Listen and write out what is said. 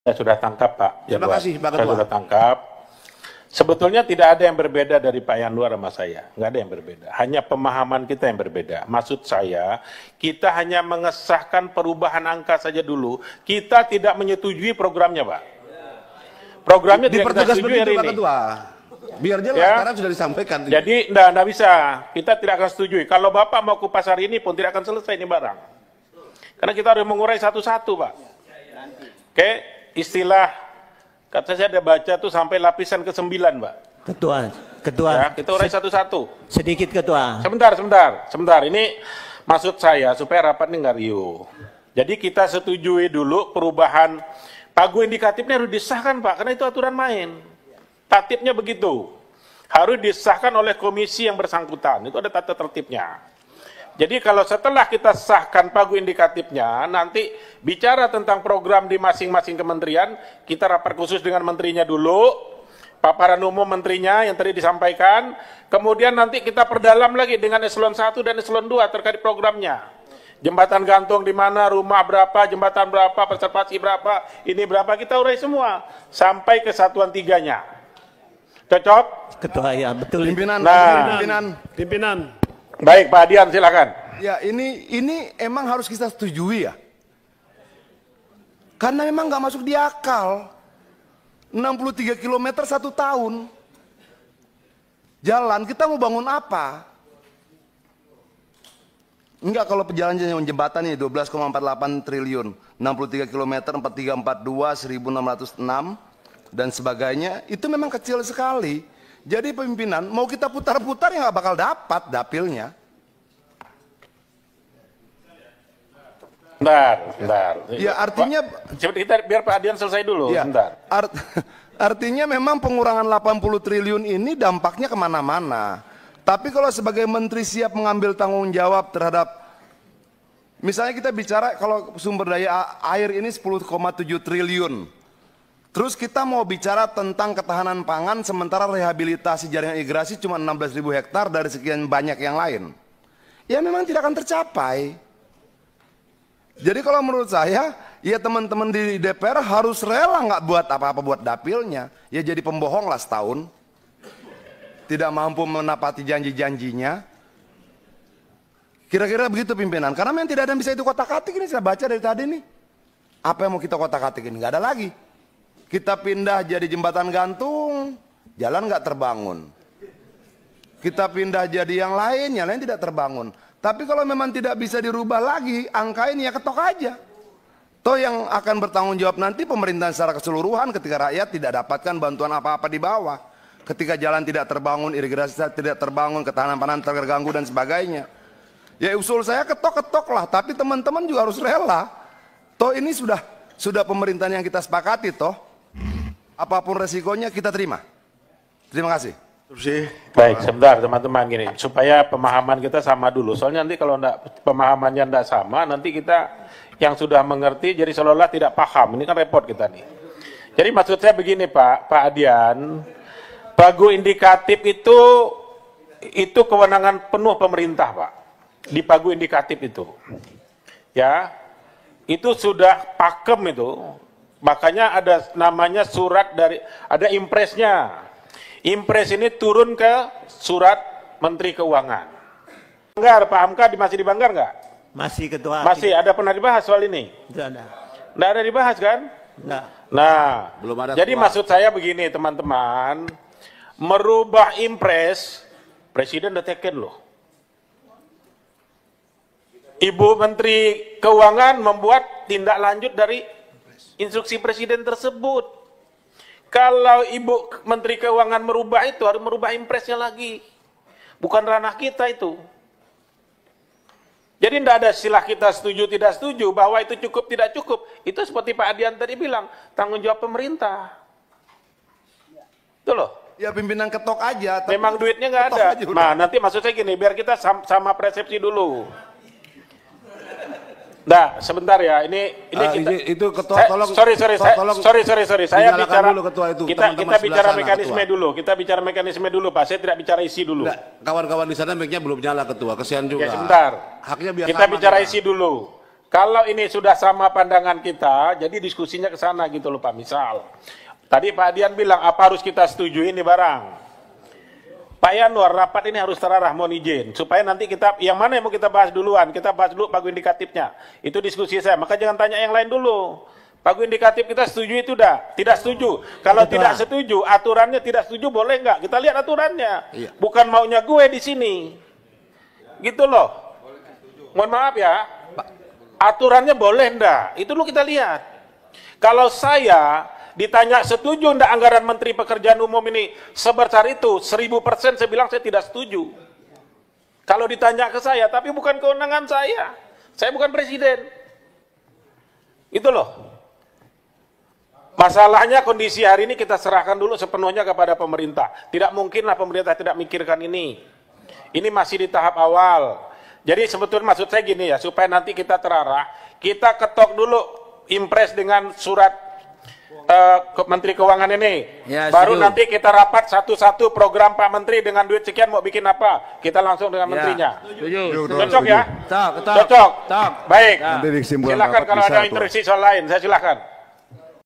Saya sudah tangkap, Pak. Terima kasih, Pak Ketua. Saya sudah tangkap. Sebetulnya tidak ada yang berbeda dari Pak Yanuar sama saya. Nggak ada yang berbeda. Hanya pemahaman kita yang berbeda. Maksud saya, kita hanya mengesahkan perubahan angka saja dulu. Kita tidak menyetujui programnya, Pak. Programnya tidak kita setujui hari Pak ini. Ketua. Biar jelas, Ya. sekarang sudah disampaikan. Jadi, enggak bisa. Kita tidak akan setujui. Kalau Bapak mau kupas hari ini pun tidak akan selesai ini barang. Karena kita harus mengurai satu-satu, Pak. Oke, istilah kata saya ada baca tuh sampai lapisan ke-9, Pak. Ketua, Ya, kita urai satu-satu. sedikit Ketua. Sebentar. Ini maksud saya supaya rapat ini nggak riuh. Jadi kita setujui dulu perubahan pagu indikatifnya harus disahkan, Pak, karena itu aturan main. Tatipnya begitu. Harus disahkan oleh komisi yang bersangkutan. Itu ada tata tertibnya. Jadi kalau setelah kita sahkan pagu indikatifnya, nanti bicara tentang program di masing-masing kementerian, kita rapat khusus dengan menterinya dulu, paparan umum menterinya yang tadi disampaikan, kemudian nanti kita perdalam lagi dengan eselon 1 dan eselon 2 terkait programnya. Jembatan gantung di mana, rumah berapa, jembatan berapa, konservasi berapa, ini berapa, kita urai semua, sampai ke satuan 3-nya. Cocok? Ketua, ya betul. Pimpinan, Nah. pimpinan. Baik, Pak Adian, silakan. Ya, ini emang harus kita setujui ya. Karena memang nggak masuk di akal. 63 km 1 tahun. Jalan, kita mau bangun apa? Enggak, kalau perjalanan jembatan ini 12,48 triliun. 63 km, 4342, 1606, dan sebagainya. Itu memang kecil sekali. Jadi pimpinan, mau kita putar-putar ya nggak bakal dapat dapilnya. Bentar. Ya artinya, Kita biar Pak Adian selesai dulu, ya, bentar. artinya memang pengurangan 80 triliun ini dampaknya kemana-mana. Tapi kalau sebagai menteri siap mengambil tanggung jawab terhadap, misalnya kita bicara kalau sumber daya air ini 10,7 triliun. Terus kita mau bicara tentang ketahanan pangan sementara rehabilitasi jaringan irigasi cuma 16.000 hektar dari sekian banyak yang lain. Ya memang tidak akan tercapai. Jadi kalau menurut saya, ya teman-teman di DPR harus rela nggak buat apa-apa buat dapilnya. Ya jadi pembohong lah setahun. Tidak mampu menepati janji-janjinya. Kira-kira begitu pimpinan. Karena memang tidak ada yang bisa itu kotak-katik ini, saya baca dari tadi nih. Apa yang mau kita kotak-katik ini? Nggak ada lagi. Kita pindah jadi jembatan gantung, jalan nggak terbangun. Kita pindah jadi yang lain tidak terbangun. Tapi kalau memang tidak bisa dirubah lagi, angka ini ya ketok aja. Toh yang akan bertanggung jawab nanti pemerintahan secara keseluruhan ketika rakyat tidak dapatkan bantuan apa-apa di bawah. Ketika jalan tidak terbangun, irigasi tidak terbangun, ketahanan pangan terganggu dan sebagainya. Ya usul saya ketok-ketok lah, tapi teman-teman juga harus rela. Toh ini sudah pemerintahan yang kita sepakati toh. Apapun resikonya kita terima. Terima kasih. Baik, sebentar teman-teman gini, supaya pemahaman kita sama dulu. Soalnya nanti kalau pemahamannya tidak sama, nanti kita yang sudah mengerti jadi seolah-olah tidak paham. Ini kan repot kita nih. Jadi maksud saya begini Pak Adian, pagu indikatif itu kewenangan penuh pemerintah Pak. Di pagu indikatif itu, ya, itu sudah pakem itu. Makanya ada namanya surat dari, ada impresnya. Impres ini turun ke surat Menteri Keuangan. Banggar, Pak Hamka masih di Banggar nggak? Masih Ketua. Masih, ada pernah dibahas soal ini? Tidak ada. Nggak ada dibahas kan? Enggak. Nah, Belum ada jadi maksud saya begini teman-teman, merubah impres, Presiden udah teken loh. Ibu Menteri Keuangan membuat tindak lanjut dari instruksi Presiden tersebut. Kalau Ibu Menteri Keuangan merubah itu, harus merubah impresnya lagi. Bukan ranah kita itu. Jadi tidak ada istilah kita setuju tidak setuju, bahwa itu cukup tidak cukup. Itu seperti Pak Adian tadi bilang, tanggung jawab pemerintah. Itu loh. Ya pimpinan ketok aja. Memang duitnya nggak ada. Nah nanti maksud saya gini, biar kita sama persepsi dulu. Nah, sebentar ya. Ini kita itu ketua tolong. Sorry. Saya bicara dulu, ketua itu. Kita Teman-teman bicara sebelah sana, mekanisme ketua. dulu. Kita bicara mekanisme dulu, Pak. Saya tidak bicara isi dulu. Kawan-kawan di sana mic-nya belum nyala ketua. Kesian juga. Ya, sebentar. Haknya biasa. Kita bicara isi dulu. Kalau ini sudah sama pandangan kita, jadi diskusinya ke sana gitu loh Pak. Misal, tadi Pak Adian bilang apa harus kita setujui ini barang. Pak Yanwar, rapat ini harus terarah, mohon izin. Supaya nanti kita, yang mana yang mau kita bahas duluan? Kita bahas dulu pagu indikatifnya. Itu diskusi saya, maka jangan tanya yang lain dulu. Pagu indikatif kita setuju itu dah, tidak setuju. Kalau tidak setuju, aturannya tidak setuju boleh nggak? Kita lihat aturannya. Bukan maunya gue di sini. Gitu loh. Mohon maaf ya. Aturannya boleh ndak? Itu dulu kita lihat. Kalau saya ditanya setuju ndak anggaran Menteri Pekerjaan Umum ini sebesar itu, 1000% saya bilang saya tidak setuju. Kalau ditanya ke saya, tapi bukan kewenangan saya. Saya bukan presiden. Itu loh. Masalahnya kondisi hari ini kita serahkan dulu sepenuhnya kepada pemerintah. Tidak mungkinlah pemerintah tidak mikirkan ini. Ini masih di tahap awal. Jadi sebetulnya maksud saya gini ya, supaya nanti kita terarah, kita ketok dulu impres dengan surat Menteri Keuangan ini. Ya, baru setuju. nanti kita rapat satu-satu program Pak Menteri dengan duit sekian mau bikin apa. Kita langsung dengan menterinya. Cocok ya? Cocok. Cocok. Cocok. Baik. Nanti disimpulkan Silakan rapat kalau bisa, ada Tuan. intervensi soal lain, saya silakan.